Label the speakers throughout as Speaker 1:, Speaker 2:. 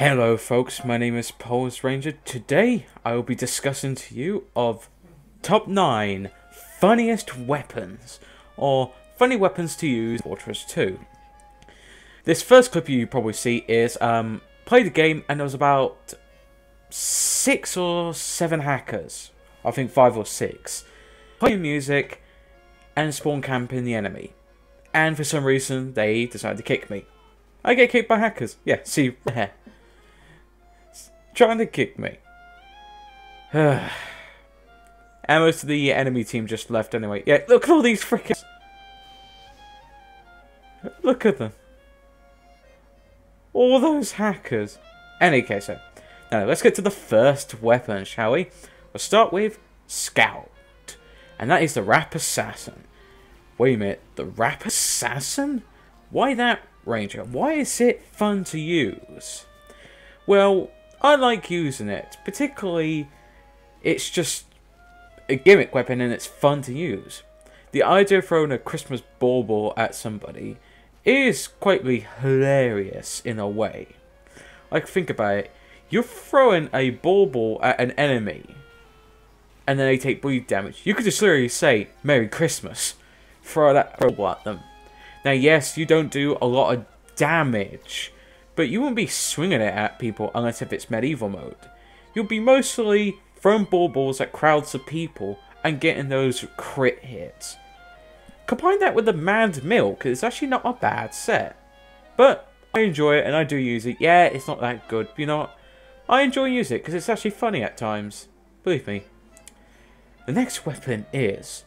Speaker 1: Hello folks, my name is Polis Ranger. Today I will be discussing to you of top 9 funniest weapons or funny weapons to use in Fortress 2. This first clip you probably see is play the game and there was about 6 or 7 hackers, I think 5 or 6, playing music and spawn camping the enemy. And for some reason they decided to kick me. I get kicked by hackers. Yeah, see there. Trying to kick me. And most of the enemy team just left anyway. Yeah, look at all these frickin'... Look at them. All those hackers. Any case, so. Now, let's get to the first weapon, shall we? We'll start with Scout. And that is the Rap Assassin. Wait a minute, the Rap Assassin? Why that, Ranger? Why is it fun to use? Well, I like using it. Particularly, it's just a gimmick weapon and it's fun to use. The idea of throwing a Christmas bauble at somebody is quite hilarious in a way. Like, think about it. You're throwing a bauble at an enemy and then they take bleed damage. You could just literally say, Merry Christmas. Throw that bauble at them. Now, yes, you don't do a lot of damage, but you won't be swinging it at people unless if it's medieval mode. You'll be mostly throwing baubles at crowds of people and getting those crit hits. Combine that with the Mad Milk, it's actually not a bad set. But I enjoy it and I do use it. Yeah, it's not that good, but you know what? I enjoy using it because it's actually funny at times. Believe me. The next weapon is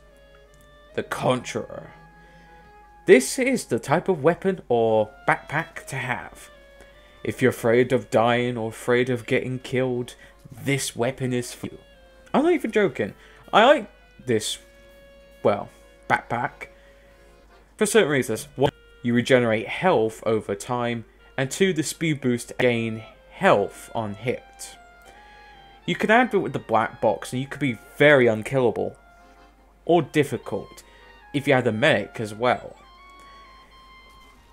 Speaker 1: the Contra. This is the type of weapon or backpack to have. If you're afraid of dying or afraid of getting killed, this weapon is for you. I'm not even joking. I like this, well, backpack for certain reasons. 1, you regenerate health over time, and 2, the speed boost gain health on hit. You can add it with the black box and you could be very unkillable or difficult if you had a medic as well.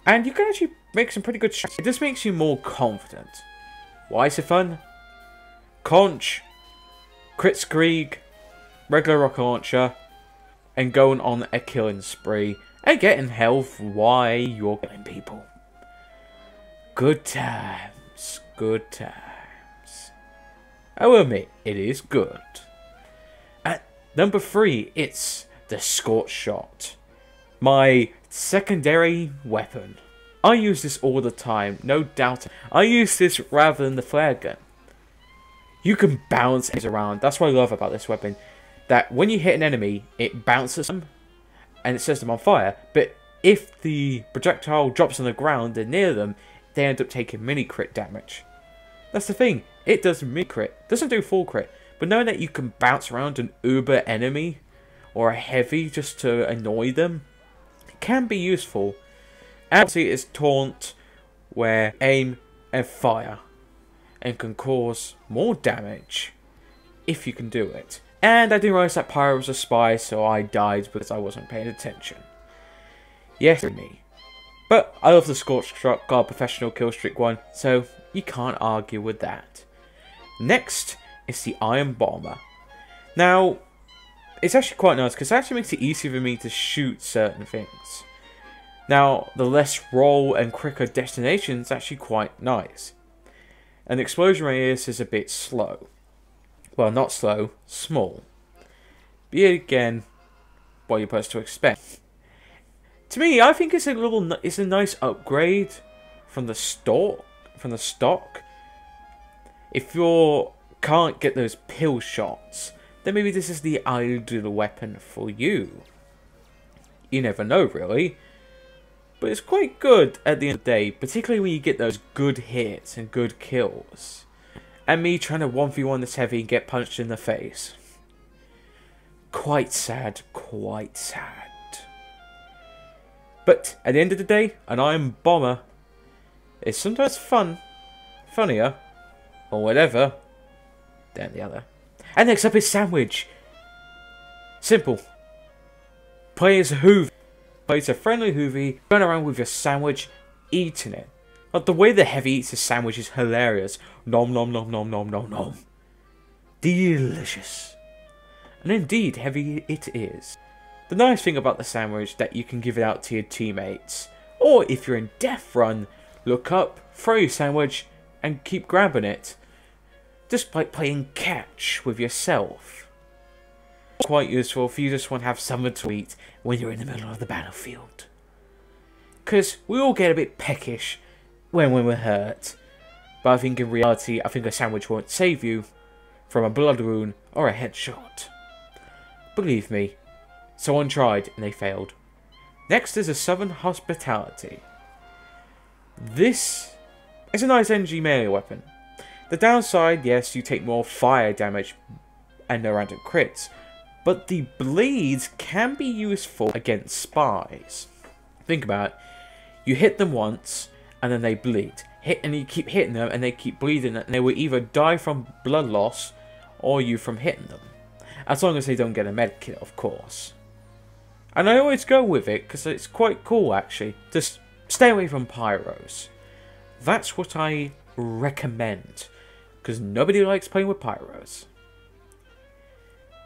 Speaker 1: And you can actually make some pretty good shots. It just makes you more confident. Why is it fun? Conch, crit Skreeg, regular rocket launcher, and going on a killing spree and getting health while you're killing people. Good times, good times. I will admit, it is good. At number 3, it's the Scorch Shot. My secondary weapon. I use this all the time, no doubt. I use this rather than the flare gun. You can bounce things around. That's what I love about this weapon. That when you hit an enemy, it bounces them and it sets them on fire. But if the projectile drops on the ground and near them, they end up taking mini crit damage. That's the thing. It does mini crit. Doesn't do full crit. But knowing that you can bounce around an uber enemy or a heavy just to annoy them can be useful. And obviously it's taunt where aim and fire and can cause more damage if you can do it. And I didn't realize that Pyro was a spy, so I died because I wasn't paying attention. Yes, me. But I love the Scorched Shot, got a professional killstreak one, so you can't argue with that. Next is the Iron Bomber. Now, it's actually quite nice because it actually makes it easier for me to shoot certain things. Now, the less roll and quicker destination is actually quite nice. And the explosion radius is a bit slow. Well, not slow, small. But yet again, what you're supposed to expect. To me, I think it's a nice upgrade from the stock. If you can't get those pill shots, then maybe this is the ideal weapon for you. You never know, really. But it's quite good at the end of the day, particularly when you get those good hits and good kills. And me trying to 1v1 this heavy and get punched in the face. Quite sad, quite sad. But at the end of the day, an Iron Bomber is sometimes funnier, or whatever, than the other. And next up is Sandwich. Simple. Play as a Hoovy. Play as a friendly Hoovy, run around with your sandwich, eating it. Like, the way the Heavy eats his sandwich is hilarious. Nom nom nom nom nom nom nom. Delicious. And indeed, Heavy it is. The nice thing about the sandwich that you can give it out to your teammates. Or if you're in Death Run, look up, throw your sandwich, and keep grabbing it. Just like playing catch with yourself. Quite useful if you just want to have something to eat when you're in the middle of the battlefield. Because we all get a bit peckish when we're hurt. But I think in reality, I think a sandwich won't save you from a blood wound or a headshot. Believe me, someone tried and they failed. Next is a Southern Hospitality. This is a nice energy melee weapon. The downside, yes, you take more fire damage and no random crits, but the bleeds can be useful against spies. Think about it. You hit them once and then they bleed. Hit and you keep hitting them and they keep bleeding, and they will either die from blood loss or you from hitting them. As long as they don't get a med kit, of course. And I always go with it because it's quite cool actually. Just stay away from pyros. That's what I recommend, because nobody likes playing with pyros.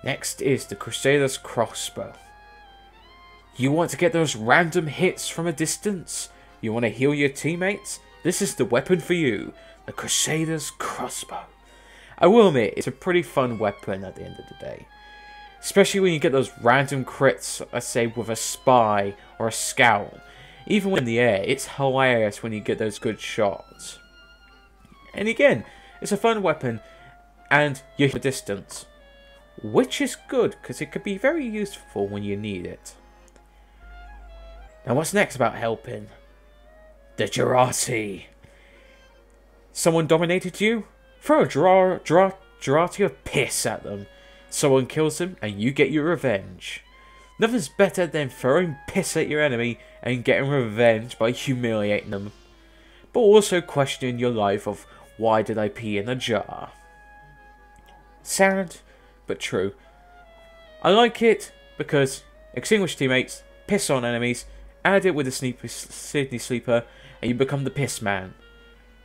Speaker 1: Next is the Crusaders Crossbow. You want to get those random hits from a distance? You want to heal your teammates? This is the weapon for you, the Crusaders Crossbow. I will admit, it's a pretty fun weapon at the end of the day. Especially when you get those random crits, let's say with a spy or a scout. Even when in the air, it's hilarious when you get those good shots. And again, it's a fun weapon and you hit a distance. Which is good, because it could be very useful when you need it. Now what's next about helping? The Jurati. Someone dominated you? Throw a Jurati of piss at them. Someone kills them and you get your revenge. Nothing's better than throwing piss at your enemy and getting revenge by humiliating them. But also questioning your life of, why did I pee in a jar? Sad, but true. I like it because extinguish teammates, piss on enemies, add it with a Sydney Sleeper, and you become the piss man.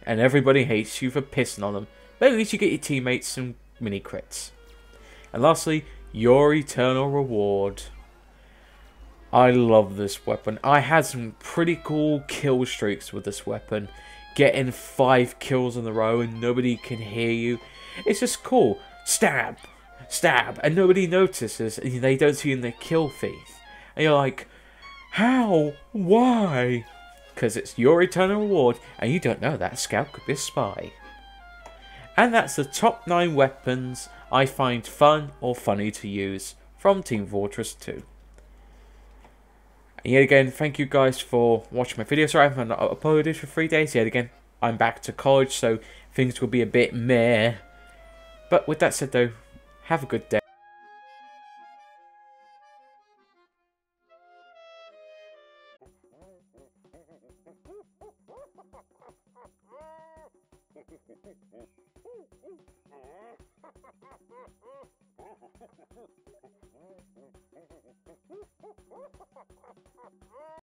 Speaker 1: And everybody hates you for pissing on them, but at least you get your teammates some mini crits. And lastly, your eternal reward. I love this weapon. I had some pretty cool kill streaks with this weapon. Getting 5 kills in a row and nobody can hear you. It's just cool. Stab, stab, and nobody notices. And they don't see you in the kill feed. And you're like, how? Why? Because it's your eternal reward and you don't know that scout could be a spy. And that's the top 9 weapons I find fun or funny to use from Team Fortress 2. And yet again, thank you guys for watching my video. Sorry I haven't uploaded for 3 days. Yet again, I'm back to college, so things will be a bit meh. But with that said though, have a good day.